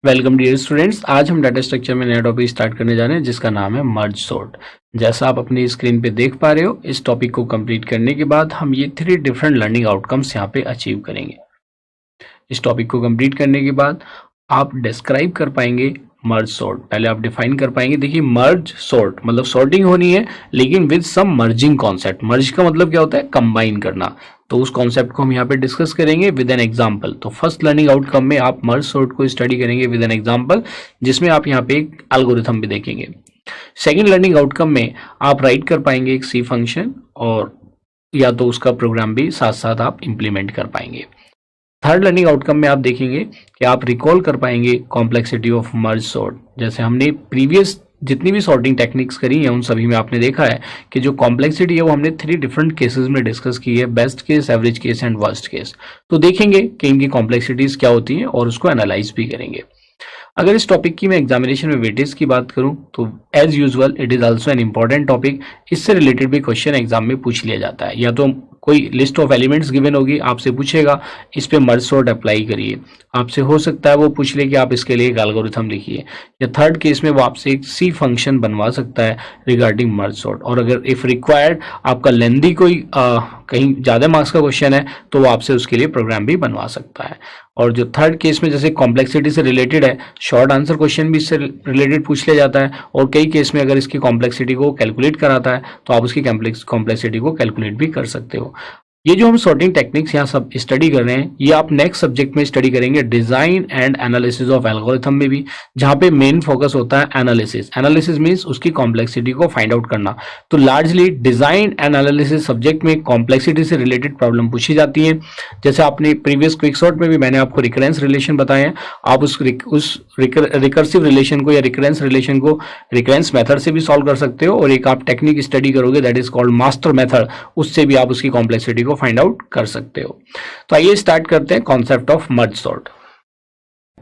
Welcome dear students. आज हम data structure में नया टॉपिक स्टार्ट करने जा रहे हैं जिसका नाम है मर्ज सॉर्ट। जैसा आप अपनी स्क्रीन पे देख पा रहे हो, इस टॉपिक को कंप्लीट करने के बाद हम ये 3 डिफरेंट लर्निंग आउटकम्स यहाँ पे अचीव करेंगे। इस टॉपिक को कंप्लीट करने के बाद आप डिस्क्राइब कर पाएंगे मर्ज सॉर्ट। पहले आप डिफाइन कर पाएंगे। देखिए, मर्ज सॉर्ट मतलब सॉर्टिंग होनी है लेकिन विद सम मर्जिंग कॉन्सेप्ट। मर्ज का मतलब क्या होता है? कंबाइन करना। तो उस कॉन्सेप्ट को हम यहाँ पे डिस्कस करेंगे विद एन एग्जांपल। तो फर्स्ट लर्निंग आउटकम में आप मर्ज सॉर्ट को स्टडी करेंगे विद एन एग्जांपल, जिसमें आप यहाँ पे एक एल्गोरिथम भी देखेंगे। सेकंड लर्निंग आउटकम में आप राइट कर पाएंगे एक सी फंक्शन, और या तो उसका प्रोग्राम भी साथ साथ आप इंप्लीमेंट कर पाएंगे। थर्ड लर्निंग आउटकम में आप देखेंगे कि आप रिकॉल कर पाएंगे कॉम्प्लेक्सिटी ऑफ मर्ज सॉर्ट। जैसे हमने प्रीवियस जितनी भी सॉर्टिंग टेक्निक्स करी है उन सभी में आपने देखा है कि जो कॉम्प्लेक्सिटी है वो हमने 3 डिफरेंट केसेस में डिस्कस की है, best case, average case and worst case. तो देखेंगे कि इनकी कॉम्प्लेक्सिटीज क्या होती हैं और उसको एनालाइज भी करेंगे। अगर इस टॉपिक की मैं एग्जामिनेशन में वेटेज की बात करूं तो as usual it is also an important topic. इससे रिलेटेड भी क्वेश्चन एग्जाम में पूछ लिया जाता है। या तो कोई लिस्ट ऑफ एलिमेंट्स गिवन होगी, आपसे पूछेगा इस पे मर्ज सॉर्ट अप्लाई करिए। आपसे हो सकता है वो पूछ ले कि आप इसके लिए एक एल्गोरिथम लिखिए, या थर्ड केस में वो आपसे एक सी फंक्शन बनवा सकता है रिगार्डिंग मर्ज सॉर्ट। और अगर इफ रिक्वायर्ड आपका लेंदी कोई कहीं ज़्यादा मार्क्स का क्वेश्चन है तो वो आपसे उसके लिए प्रोग्राम भी बनवा सकता है। और जो थर्ड केस में जैसे कॉम्प्लेक्सिटी से रिलेटेड है, शॉर्ट आंसर क्वेश्चन भी इससे रिलेटेड पूछ लिया जाता है। और कई केस में अगर इसकी कॉम्प्लेक्सिटी को कैलकुलेट कराता है तो आप उसकी कॉम्प्लेक्सिटी को कैलकुलेट भी कर सकते हो। ये जो हम सॉर्टिंग टेक्निक्स यहाँ सब स्टडी कर रहे हैं, ये आप नेक्स्ट सब्जेक्ट में स्टडी करेंगे design and analysis of algorithm में भी, जहाँ पे मेन फोकस होता है एनालिसिस। एनालिसिस मींस उसकी कॉम्प्लेक्सिटी को फाइंड आउट करना। तो largely design and analysis subject में कॉम्प्लेक्सिटी से रिलेटेड प्रॉब्लम पूछी जाती है। जैसे आपने प्रीवियस क्विक सॉर्ट में भी मैंने आपको रिकरेंस रिलेशन बताए हैं, आप उस रिकर्सिव रिलेशन को या रिकरेंस रिलेशन को रिकरेंस मेथड से भी सॉल्व कर सकते हो। और एक आप टेक्निक स्टडी करोगे that is called master method, उससे भी आप उसकी कॉम्प्लेक्सिटी को फाइंड आउट कर सकते हो। तो आइए स्टार्ट करते हैं कॉन्सेप्ट ऑफ मर्ज सॉर्ट।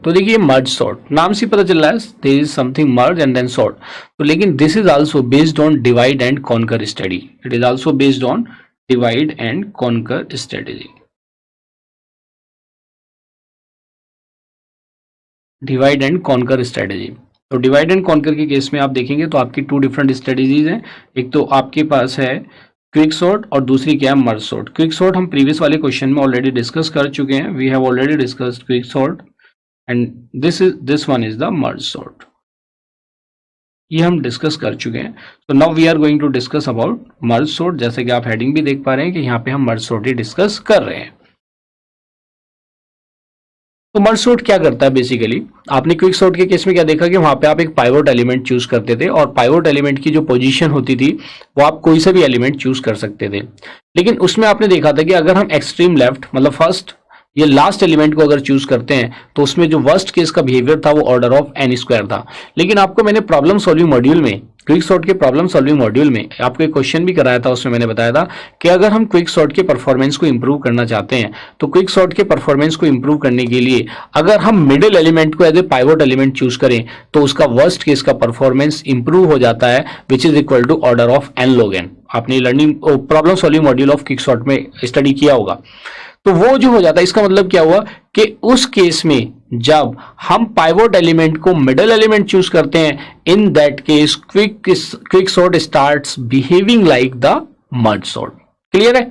तो देखिए, मर्ज सॉर्ट नाम से पता चल रहा है there is something merge and then sort. तो लेकिन this is also based on divide and conquer study. It is also based on divide and conquer strategy. Divide and conquer strategy. तो divide and conquer के case में आप देखेंगे तो आपकी 2 different strategies हैं। एक तो आपके पास है क्विक सॉर्ट और दूसरी क्या है? Merge sort. क्विक सॉर्ट हम प्रीवियस वाले क्वेश्चन में ऑलरेडी डिस्कस कर चुके हैं। We have already discussed quick sort and this one is the merge sort. ये हम डिस्कस कर चुके हैं। तो now we are going to discuss about merge sort. जैसे कि आप हेडिंग भी देख पा रहे हैं कि यहाँ पे हम मर्ज सॉर्ट ही डिस्कस कर रहे हैं। तो मर्ज सॉर्ट क्या करता है बेसिकली? आपने क्विक सॉर्ट के केस में क्या देखा कि वहां पे आप एक पाइवोट एलिमेंट चूज करते थे, और पाइवोट एलिमेंट की जो पोजीशन होती थी वो आप कोई सा भी एलिमेंट चूज कर सकते थे। लेकिन उसमें आपने देखा था कि अगर हम एक्सट्रीम लेफ्ट मतलब फर्स्ट ये लास्ट एलिमेंट को अगर चूज करते हैं तो उसमें जो वर्स्ट केस का बिहेवियर था वो ऑर्डर ऑफ n स्क्वायर था। लेकिन आपको मैंने प्रॉब्लम सॉल्विंग मॉड्यूल में, क्विक सॉर्ट के प्रॉब्लम सॉल्विंग मॉड्यूल में आपको एक क्वेश्चन भी कराया था, उसमें मैंने बताया था कि अगर हम क्विक सॉर्ट के परफॉर्मेंस को इंप्रूव करना चाहते हैं तो क्विक सॉर्ट के परफॉर्मेंस को इंप्रूव करने के लिए अगर हम मिडिल एलिमेंट को as a pivot element choose करें तो उसका वर्स्ट केस का परफॉर्मेंस इंप्रूव हो जाता है, which is equal to order of n log n। आपने learning problem solving module of quick sort में स्टडी किया होगा। तो वो जो हो जाता है, इसका मतलब क्या हुआ कि उस केस में जब हम पाइवोट एलिमेंट को मिडल एलिमेंट चूज करते हैं, in that case quick sort starts behaving like the merge sort. Clear है?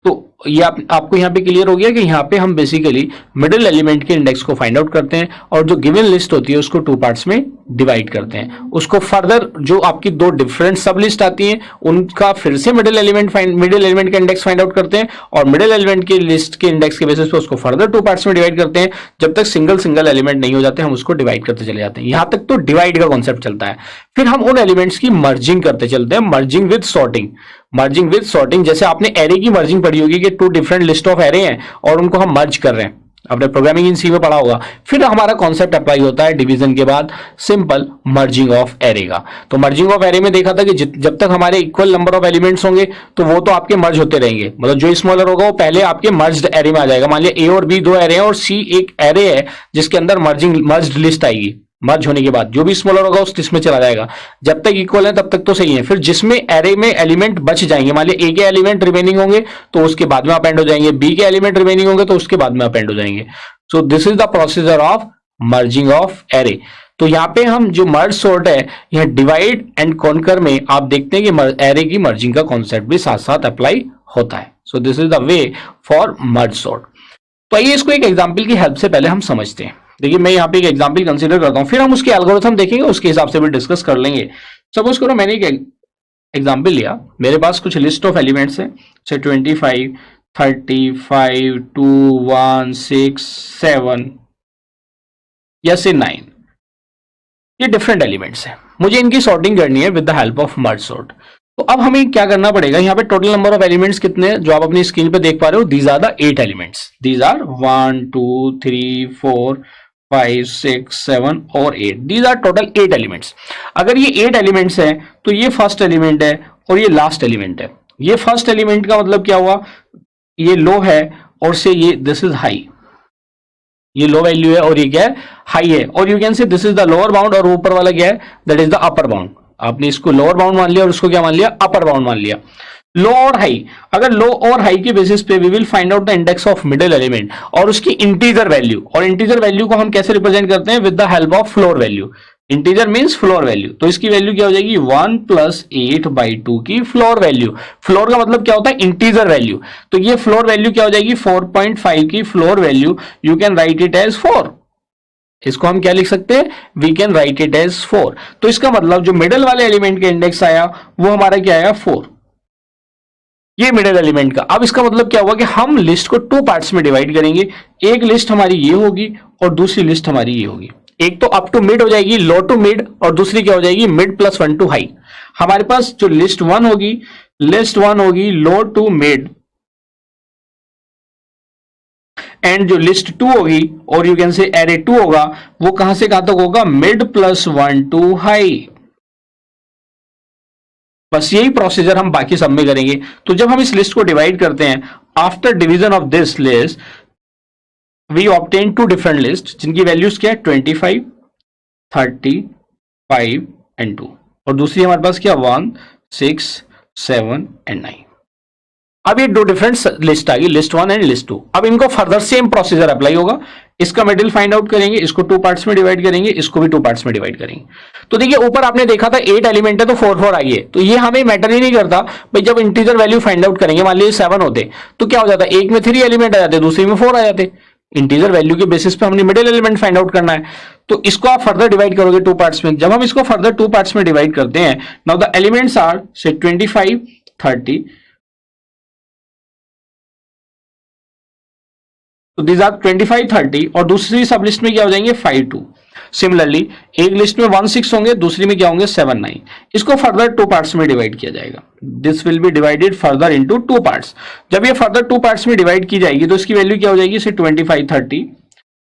तो ये आपको यहाँ पे क्लियर हो गया कि यहाँ पे हम बेसिकली मिडिल एलिमेंट के इंडेक्स को फाइंड आउट करते हैं और जो गिवन लिस्ट होती है उसको 2 पार्ट्स में डिवाइड करते हैं। उसको फर्दर जो आपकी 2 डिफरेंट सब लिस्ट आती हैं उनका फिर से मिडिल एलिमेंट का इंडेक्स फाइंड आउट करते हैं, और मिडिल एलिमेंट की लिस्ट के इंडेक्स के बेसिस पे उसको फर्दर 2 पार्ट्स में डिवाइड करते हैं। जब तक सिंगल एलिमेंट नहीं हो जाते हम उसको डिवाइड करते चले जाते हैं। यहां तक तो डिवाइड का कॉन्सेप्ट चलता है। फिर हम उन एलिमेंट्स की मर्जिंग करते चलते हैं, merging with sorting. Merging with sorting, जैसे आपने एरे की मर्जिंग पढ़ी होगी कि 2 डिफरेंट लिस्ट ऑफ एरे हैं और उनको हम मर्ज कर रहे हैं, आपने प्रोग्रामिंग इन सी में पढ़ा होगा। फिर हमारा कॉन्सेप्ट अप्लाई होता है डिवीजन के बाद, सिंपल मर्जिंग ऑफ एरे का। तो मर्जिंग ऑफ एरे में देखा था कि जब तक हमारे इक्वल नंबर ऑफ एलिमेंट्स होंगे तो वो तो आपके मर्ज होते रहेंगे, मतलब जो स्मॉलर होगा वो पहले आपके मर्ज्ड एरे में आ जाएगा। मान लिया ए और बी 2 एरे हैं और सी एक एरे है जिसके अंदर मर्ज्ड लिस्ट आएगी। मर्ज होने के बाद जो भी स्मॉलर होगा उस लिस्ट में चला जाएगा। जब तक इक्वल है तब तक तो सही है। फिर जिसमें एरे में एलिमेंट बच जाएंगे, मान लिया ए के एलिमेंट रिमेनिंग होंगे तो उसके बाद में अपेंड हो जाएंगे, बी के एलिमेंट रिमेनिंग होंगे तो उसके बाद में अपेंड हो जाएंगे। So this is the procedure of merging of array. तो यहाँ पे हम जो मर्ज सॉर्ट है, यह डिवाइड एंड कॉन्कर में आप देखते हैं कि एरे की मर्जिंग का कॉन्सेप्ट भी साथ साथ अप्लाई होता है। So this is the way for merge sort. तो आइए इसको एक एग्जांपल की हेल्प से पहले हम समझते हैं। देखिए मैं यहाँ पे एक एग्जांपल कंसीडर करता हूँ, फिर हम उसके एल्गोरिथम देखेंगे, उसके हिसाब से भी डिस्कस कर लेंगे। सपोज करो मैंने एक एग्जांपल लिया, मेरे पास कुछ लिस्ट ऑफ एलिमेंट्स है, से 25, 35, 2, 1, 6, 7 या से 9, ये डिफरेंट एलिमेंट्स हैं। मुझे इनकी सॉर्टिंग करनी है with the help of merge sort. तो अब हमें क्या करना पड़ेगा, यहाँ पे टोटल नंबर ऑफ एलिमेंट्स कितने हैं जो आप अपनी स्क्रीन पे देख पा रहे हो, these are the 8 elements. These are 1, 2, 3, 4, 5, 6, 7 और 8। These are total 8 elements. अगर ये 8 एलिमेंट्स हैं तो ये फर्स्ट एलिमेंट है और ये लास्ट एलिमेंट है। ये फर्स्ट एलिमेंट का मतलब क्या हुआ, ये लो है और से ये दिस इज हाई, ये लो वैल्यू है और ये क्या है, हाई है। और यू कैन से this is the lower bound और ऊपर वाला क्या है, that is the upper bound. आपने इसको लोअर बाउंड मान लिया और उसको क्या मान लिया, अपर बाउंड मान लिया। लो और हाई, अगर लो और हाई के बेसिस पे we will find out the index of middle element और उसकी इंटीजर वैल्यू। और इंटीजर वैल्यू को हम कैसे रिप्रेजेंट करते हैं, with the help of floor value. Integer means floor value, तो इसकी वैल्यू क्या हो जाएगी, 1 + 8/2 की फ्लोर वैल्यू। फ्लोर का मतलब क्या होता है, इंटीजर वैल्यू। तो ये फ्लोर वैल्यू क्या हो जाएगी, 4.5 की floor value. You can write it as 4। इसको हम क्या लिख सकते हैं, we can write it as 4। तो इसका मतलब जो मिडिल वाले एलिमेंट का इंडेक्स आया वो हमारा क्या आया, 4, ये मिडिल एलिमेंट का। अब इसका मतलब क्या हुआ कि हम लिस्ट को 2 पार्ट्स में डिवाइड करेंगे। एक लिस्ट हमारी ये होगी और दूसरी लिस्ट हमारी ये होगी। एक तो अप टू मिड हो जाएगी, लो टू मिड, और दूसरी क्या हो जाएगी, मिड + 1 टू हाई। हमारे पास जो लिस्ट 1 होगी, लिस्ट 1 होगी लो टू मिड, एंड जो लिस्ट 2 होगी और यू कैन से एरे 2 होगा, वो कहां से कहां तक होगा, मिड + 1 टू हाई। बस यही प्रोसीजर हम बाकी सब में करेंगे। तो जब हम इस लिस्ट को डिवाइड करते हैं, after division of this list we obtain 2 different list जिनकी वैल्यूज क्या है, 25, 35 एंड 2, और दूसरी हमारे पास क्या, 1, 6, 7 एंड 9। अब ये 2 डिफरेंट लिस्ट आ गई, लिस्ट 1 एंड लिस्ट 2। अब इनको फर्दर सेम प्रोसीजर अप्लाई होगा। इसका मिडिल फाइंड आउट करेंगे, इसको 2 पार्ट्स में डिवाइड करेंगे, इसको भी 2 पार्ट्स में डिवाइड करेंगे। तो देखिए ऊपर आपने देखा था 8 एलिमेंट है तो 4 आई है, तो ये हमें मैटर ही नहीं करता भाई। जब इंटीजर वैल्यू फाइंड आउट करेंगे, मान लीजिए 7 होते तो क्या हो जाता, एक में 3 एलिमेंट आ जाते, दूसरी में 4 आ जाते। इंटीजर वैल्यू के बेसिस पे हमने मिडिल एलिमेंट फाइंड आउट करना है, तो इसको आप फर्दर डिवाइड करोगे 2 पार्ट्स में। जब हम इसको फर्दर 2 पार्ट्स में डिवाइड करते हैं, नाउ द एलिमेंट्स आर से 25, 30, तो दीज आर 25, 30, और दूसरी सब लिस्ट में क्या हो जाएंगे, 5, 2। सिमिलरली एक लिस्ट में 1, 6 होंगे, दूसरी में क्या होंगे, 7, 9। इसको फर्दर 2 पार्ट्स में डिवाइड किया जाएगा। This will be divided further into 2 parts. जब ये फर्दर 2 पार्ट्स में डिवाइड की जाएगी तो इसकी वैल्यू क्या हो जाएगी, से 25, 30,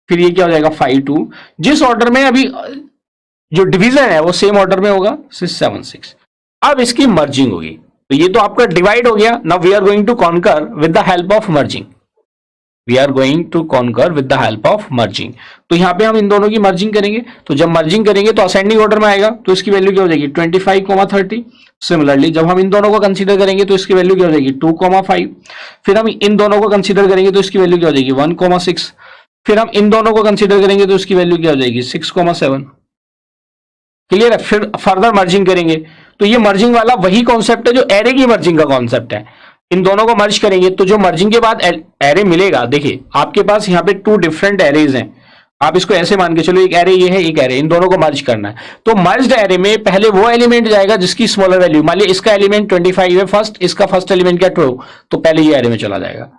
फिर ये क्या हो जाएगा, 5, 2। जिस ऑर्डर में अभी जो डिवीजन है वो सेम ऑर्डर में होगा, 7, 6। अब इसकी मर्जिंग होगी, तो ये तो आपका डिवाइड हो गया। Now we are going to conquer with the help of merging. We are going to conquer with the help of merging. तो यहां पे हम इन दोनों की मर्जिंग करेंगे। तो जब मर्जिंग करेंगे तो असेंडिंग ऑर्डर में आएगा, तो इसकी वैल्यू क्या हो जाएगी, 25, 30। सिमिलरली जब हम इन दोनों को कंसीडर करेंगे तो इसकी वैल्यू क्या हो जाएगी, 2, 5। फिर हम इन दोनों को कंसीडर करेंगे तो इसकी वैल्यू क्या हो जाएगी, 1, 6। फिर हम इन दोनों को कंसीडर करेंगे तो इसकी वैल्यू क्या हो जाएगी, 6, 7। क्लियर है। फिर फर्दर मर्जिंग करेंगे, तो ये मर्जिंग वाला वही कॉन्सेप्ट है जो एरे की मर्जिंग का कॉन्सेप्ट है। इन दोनों को मर्ज करेंगे तो जो मर्जिंग के बाद एरे मिलेगा, देखिए आपके पास यहाँ पे 2 डिफरेंट एरेज हैं। आप इसको ऐसे मान के चलो, एक एरे ये है, एक एरे, इन दोनों को मर्ज करना है। तो मर्ज्ड एरे में पहले वो एलिमेंट जाएगा जिसकी स्मॉलर वैल्यू, मान लिया इसका एलिमेंट 25 है फर्स्ट, इसका फर्स्ट एलिमेंट क्या 2, तो पहले ये एरे में चला जाएगा।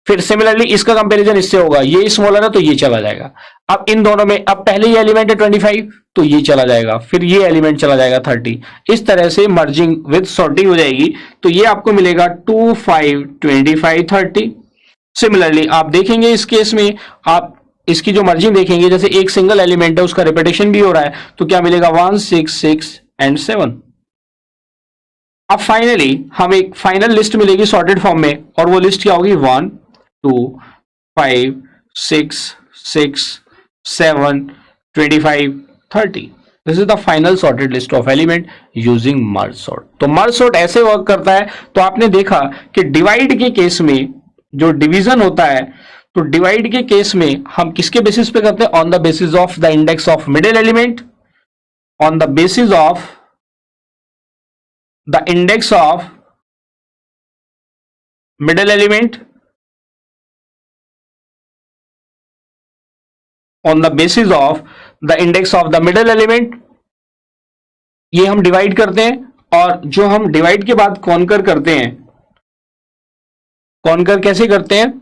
फिर सिमिलरली इसका कंपैरिजन इससे होगा, ये स्मॉलर है तो ये चला जाएगा। अब इन दोनों में, अब पहले ये एलिमेंट है 25 तो ये चला जाएगा, फिर ये एलिमेंट चला जाएगा 30। इस तरह से मर्जिंग विद सॉर्टिंग हो जाएगी। तो ये आपको मिलेगा 2, 5, 25, 30। सिमिलरली आप देखेंगे इस केस में, आप इसकी जो मर्जिंग देखेंगे, जैसे एक सिंगल एलिमेंट है उसका रिपीटेशन भी हो रहा है, तो क्या मिलेगा, 1, 6, 6 एंड 7। अब फाइनली हम एक फाइनल लिस्ट मिलेगी सॉर्टेड फॉर्म में, और वो लिस्ट क्या होगी, 1, 2, 5, 6, 6, 7, 25, 30। This is the final sorted list of element using merge sort. तो मर्ज सॉर्ट ऐसे वर्क करता है। तो आपने देखा कि डिवाइड के केस में जो डिवीजन होता है, तो डिवाइड के केस में हम किसके बेसिस पे करते हैं? On the basis of the index of middle element, on the basis of the index of middle element, on the basis of the index of the middle element, ये हम divide करते हैं। और जो हम डिवाइड के बाद कॉन्कर करते हैं, कॉन्कर कैसे करते हैं?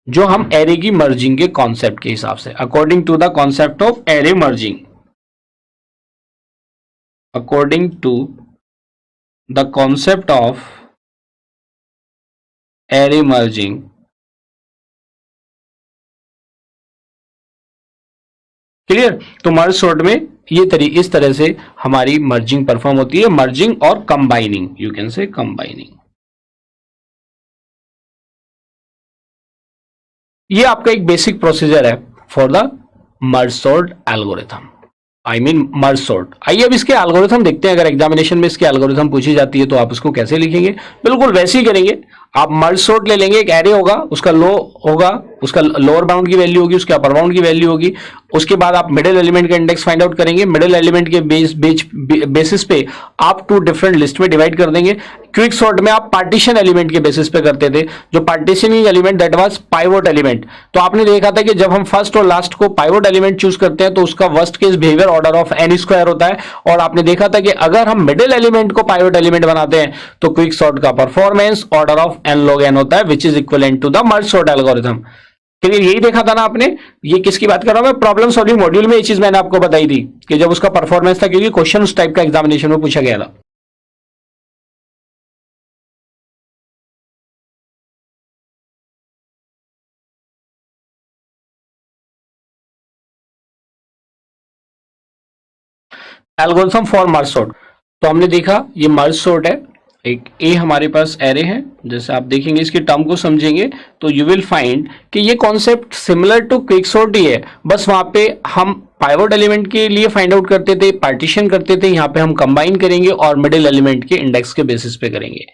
जो हम एरे की मर्जिंग के कॉन्सेप्ट के हिसाब से, according to the concept of array merging, according to the concept of array merging, clear? तो मर्ज सॉर्ट में ये इस तरह से हमारी मर्जिंग परफॉर्म होती है, मर्जिंग और कंबाइनिंग, यू कैन से कंबाइनिंग। ये आपका एक बेसिक प्रोसीजर है for the merge sort algorithm, I mean merge sort. आइए अब इसके एल्गोरिथम देखते हैं। अगर एग्जामिनेशन में इसके एल्गोरिथम पूछी जाती है तो आप उसको कैसे लिखेंगे? बिल्कुल वैसे ही करेंगे। आप मर्ज सॉर्ट ले लेंगे, एक एरे होगा, उसका लो होगा, उसका लोअर बाउंड की वैल्यू होगी, उसके अपर बाउंड की वैल्यू होगी। उसके बाद आप मिडिल एलिमेंट का इंडेक्स फाइंड आउट करेंगे। मिडिल एलिमेंट के बेसिस पे आप टू डिफरेंट लिस्ट में डिवाइड कर देंगे। क्विक सॉर्ट में आप पार्टीशन एलिमेंट के बेसिस पे करते थे, जो partitioning element that was pivot element. तो आपने देखा था कि जब हम फर्स्ट और लास्ट को पाइवोट एलिमेंट चूज करते हैं तो उसका worst case behaviour order of n square होता है। और आपने देखा था कि अगर हम मिडिल एलिमेंट को पाइवोट एलिमेंट बनाते हैं तो क्विक सॉर्ट का performance order of n log n होता है, which is equivalent to the merge sort algorithm. Clear? यही देखा था ना आपने। ये किसकी बात कर रहा हूं मैं? प्रॉब्लम सॉल्विंग मॉड्यूल में ये चीज मैंने आपको बताई थी कि जब उसका परफॉर्मेंस था, क्योंकि क्वेश्चन उस टाइप का एग्जामिनेशन में पूछा गया था। एल्गोरिथम फॉर मर्ज सॉर्ट, तो हमने देखा ये मर्ज सॉर्ट है। एक ए हमारे पास एरे है, जैसे आप देखेंगे इसकी टर्म को समझेंगे तो यू विल फाइंड कि ये concept similar to quick sort ही है। बस वहां पे हम पाइवोट एलिमेंट के लिए फाइंड आउट करते थे, पार्टीशन करते थे, यहाँ पे हम कंबाइन करेंगे और मिडिल एलिमेंट के इंडेक्स के बेसिस पे करेंगे।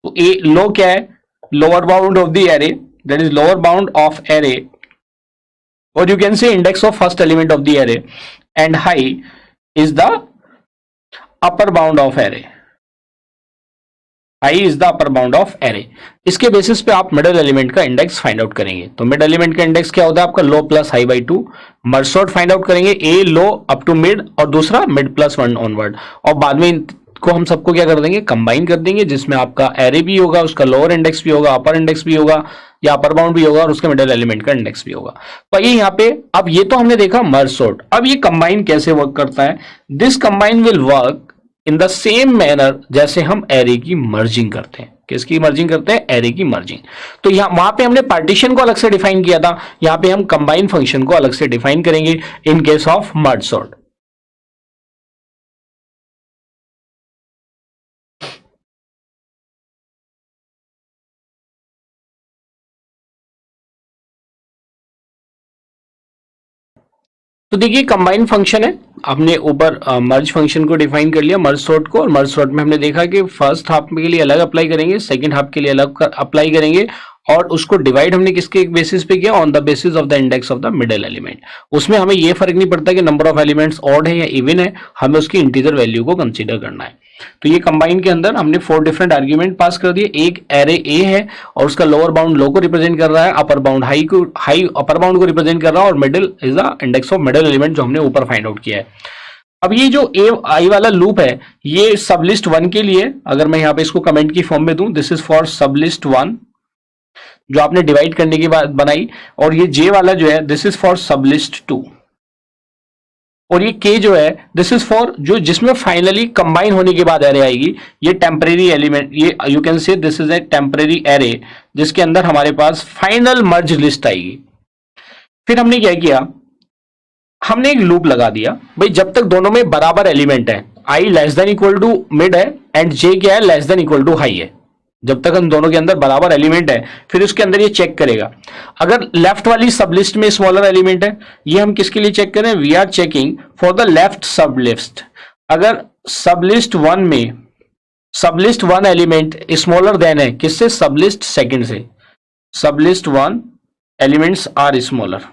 तो ए लो क्या है? Lower bound of the array, that is lower bound of array, और you can say index of first element of the array, and high is the upper bound of array, I is the upper bound of array. इसके basis पे आप middle element का index find out करेंगे। तो mid element का index क्या होता है आपका? Low plus high by 2। Merge sort find out करेंगे, a low up to mid और दूसरा मिड प्लस 1 ऑनवर्ड, और बाद में इनको हम सबको क्या कर देंगे? कंबाइन कर देंगे, जिसमें आपका एरे भी होगा, उसका लोअर इंडेक्स भी होगा, अपर इंडेक्स भी होगा या अपर बाउंड भी होगा, और उसके मिडिल एलिमेंट का इंडेक्स भी होगा। तो ये यहाँ पे अब ये तो हमने देखा मर्ज सॉर्ट। अब ये कंबाइन कैसे वर्क करता है? This combine will work in the same manner जैसे हम एरे की मर्जिंग करते हैं। किसकी मर्जिंग करते हैं? एरे की मर्जिंग। तो यहां वहां पे हमने पार्टीशन को अलग से डिफाइन किया था, यहां पे हम कंबाइन फंक्शन को अलग से डिफाइन करेंगे in case of merge sort. तो देखिए कंबाइन फंक्शन है, हमने ऊपर मर्ज फंक्शन को डिफाइन कर लिया, मर्ज सॉर्ट को। और मर्ज सॉर्ट में हमने देखा कि फर्स्ट हाफ के लिए अलग अप्लाई करेंगे, सेकंड हाफ के लिए अलग अप्लाई करेंगे, और उसको डिवाइड हमने किसके बेसिस पे किया? On the basis of the index of the middle element. उसमें हमें ये फर्क नहीं पड़ता कि नंबर ऑफ एलिमेंट्स ऑड है या इवन है, हमें उसकी इंटीजर वैल्यू को कंसीडर करना है। तो ये कंबाइन के अंदर हमने 4 डिफरेंट आर्ग्यूमेंट पास कर दिए। एक एरे ए है और उसका लोअर बाउंड लो को रिप्रेजेंट कर रहा है, upper bound high upper bound को रिप्रेजेंट कर रहा है, और middle is the index of middle element जो हमने ऊपर फाइंड आउट किया है। अब ये जो ए आई वाला लूप है, ये सबलिस्ट 1 के लिए, अगर मैं यहाँ पे इसको कमेंट की फॉर्म में दूं, दिस इज फॉर सबलिस्ट 1 जो आपने डिवाइड करने के बाद बनाई, और ये जे वाला जो है दिस इज फॉर सबलिस्ट 2, और ये के जो है दिस इज फॉर जो जिसमें फाइनली कंबाइन होने के बाद एरे आएगी। ये टेम्परेरी एलिमेंट, ये यू कैन से this is a temporary array जिसके अंदर हमारे पास फाइनल मर्ज लिस्ट आएगी। फिर हमने क्या किया? हमने एक लूप लगा दिया भाई, जब तक दोनों में बराबर एलिमेंट है, I less than equal to mid है एंड जे क्या है? Less than equal to high है। जब तक हम दोनों के अंदर बराबर एलिमेंट है, फिर उसके अंदर ये चेक करेगा। अगर लेफ्ट वाली सबलिस्ट में स्मॉलर एलिमेंट है, ये हम किसके लिए चेक करें? We are checking for the left sublist. अगर सबलिस्ट 1 में सबलिस्ट 1 एलिमेंट स्मॉलर देन है किससे? सबलिस्ट सेकंड से। सबलिस्ट 1 एलिमेंट्स आर स्मॉलर,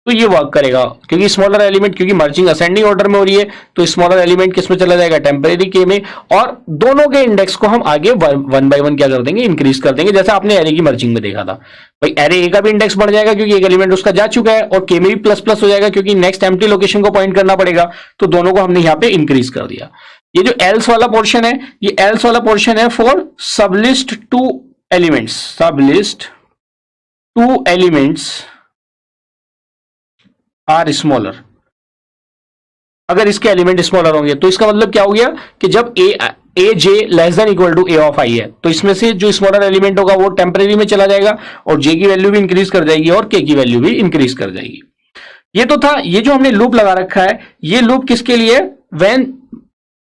तो ये वर्क करेगा क्योंकि स्मॉलर एलिमेंट, क्योंकि मर्जिंग असेंडिंग ऑर्डर में हो रही है तो स्मॉलर एलिमेंट किस में चला जाएगा, टेम्परेरी के में, और दोनों के इंडेक्स को हम आगे वन बाय वन क्या कर देंगे, इंक्रीज कर देंगे, जैसा आपने एरे की मर्जिंग में देखा था। भाई एरे ए का भी इंडेक्स बढ़ जाएगा क्योंकि एक एलिमेंट उसका जा चुका है, और के में भी प्लस प्लस हो जाएगा क्योंकि नेक्स्ट एम्प्टी लोकेशन को पॉइंट करना पड़ेगा, तो दोनों को हमने यहाँ पे इंक्रीज कर दिया। ये जो एल्स वाला पोर्शन है, ये एल्स वाला पोर्शन है for sublist two elements, sublist two elements are smaller. अगर इसके एलिमेंट स्मॉलर होंगे तो इसका मतलब क्या हो गया कि जब A J less than equal to A of I है तो इसमें से जो स्मॉलर एलिमेंट होगा वो टेम्परेरी में चला जाएगा और जे की वैल्यू भी इंक्रीज कर जाएगी और के की वैल्यू भी इंक्रीज कर जाएगी। ये तो था, ये जो हमने लूप लगा रखा है, ये लूप किसके लिए, when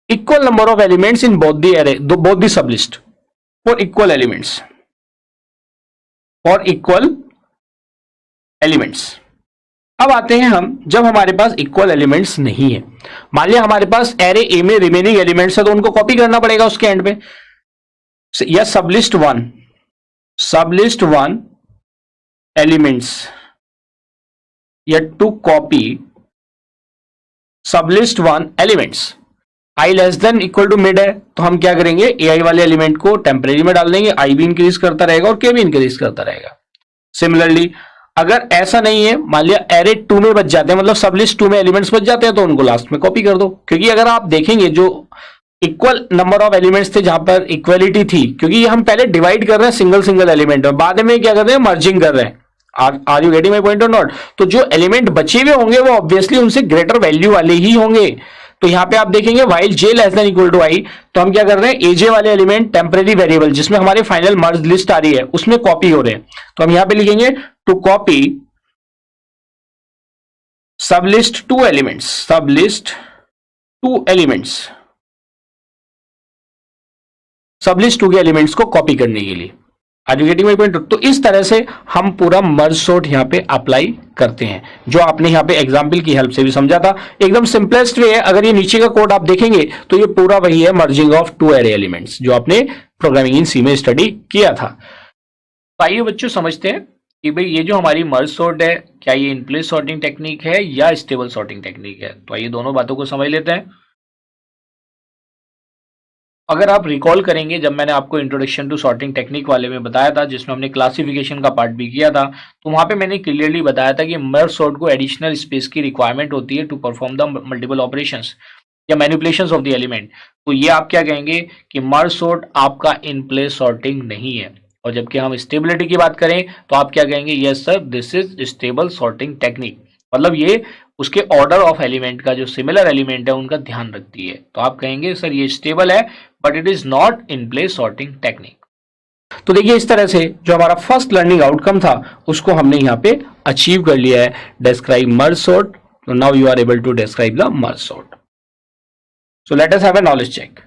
equal number of elements in both the array, both the सबलिस्ट, for equal elements, for equal elements. अब आते हैं हम, जब हमारे पास इक्वल एलिमेंट्स नहीं है, मान लिया हमारे पास एरे ए में रिमेनिंग एलिमेंट्स है तो उनको कॉपी करना पड़ेगा उसके एंड पे, या सबलिस्ट वन एलिमेंट्स, या to copy sublist one elements, I less than equal to mid है तो हम क्या करेंगे, ए आई वाले एलिमेंट को टेम्परेरी में डाल देंगे, आई भी इंक्रीज करता रहेगा और के भी इंक्रीज करता रहेगा। सिमिलरली अगर ऐसा नहीं है, मान लिया एरे 2 में बच जाते हैं, मतलब सबलिस्ट 2 में एलिमेंट्स बच जाते हैं, तो उनको लास्ट में कॉपी कर दो, क्योंकि अगर आप देखेंगे जो इक्वल नंबर ऑफ एलिमेंट्स थे जहां पर इक्वलिटी थी, क्योंकि हम पहले डिवाइड कर रहे हैं सिंगल सिंगल एलिमेंट में, बाद में क्या कर रहे हैं, मर्जिंग कर रहे हैं। Are you getting my point और नॉट? तो जो एलिमेंट बचे हुए होंगे वो ऑब्वियसली उनसे ग्रेटर वैल्यू वाले ही होंगे। तो यहां पे आप देखेंगे while J less than equal to I, तो हम क्या कर रहे हैं, एजे वाले एलिमेंट टेम्परेरी वेरिएबल जिसमें हमारी फाइनल मर्ज लिस्ट आ रही है उसमें कॉपी हो रहे हैं, तो हम यहां पे लिखेंगे to copy sublist two elements, sublist two elements, sublist two के एलिमेंट्स को कॉपी करने के लिए। Are you getting my point? तो इस तरह से हम पूरा मर्ज सॉर्ट यहां पे अप्लाई करते हैं, जो आपने यहां पे एग्जांपल की हेल्प से भी समझा था। एकदम सिंपलेस्ट वे है, अगर ये नीचे का कोड आप देखेंगे तो ये पूरा वही है, merging of two array elements, जो आपने प्रोग्रामिंग इन सी में स्टडी किया था। तो आइए बच्चों समझते हैं कि भाई ये जो हमारी मर्ज सॉर्ट है, क्या ये इन प्लेस सॉर्टिंग टेक्निक है या स्टेबल सॉर्टिंग टेक्निक है। तो आइए दोनों बातों को समझ लेते हैं। अगर आप रिकॉल करेंगे, जब मैंने आपको इंट्रोडक्शन टू सॉर्टिंग टेक्निक वाले में बताया था, जिसमें हमने क्लासिफिकेशन का पार्ट भी किया था, तो वहां पे मैंने क्लियरली बताया था कि मर्ज सॉर्ट को एडिशनल स्पेस की रिक्वायरमेंट होती है to perform the multiple operations या मैनिपुलेशंस ऑफ द एलिमेंट। तो ये आप क्या कहेंगे कि मर्ज सॉर्ट आपका इन प्लेस सॉर्टिंग नहीं है। और जबकि हम स्टेबिलिटी की बात करें तो आप क्या कहेंगे, yes sir this is stable sorting technique, मतलब ये उसके ऑर्डर ऑफ एलिमेंट का जो सिमिलर एलिमेंट है उनका ध्यान रखती है। तो आप कहेंगे सर ये स्टेबल है but it is not in place sorting technique. तो देखिए इस तरह से जो हमारा फर्स्ट लर्निंग आउटकम था उसको हमने यहाँ पे अचीव कर लिया है, describe merge sort. Now you are able to describe the merge sort. So let us have a knowledge check.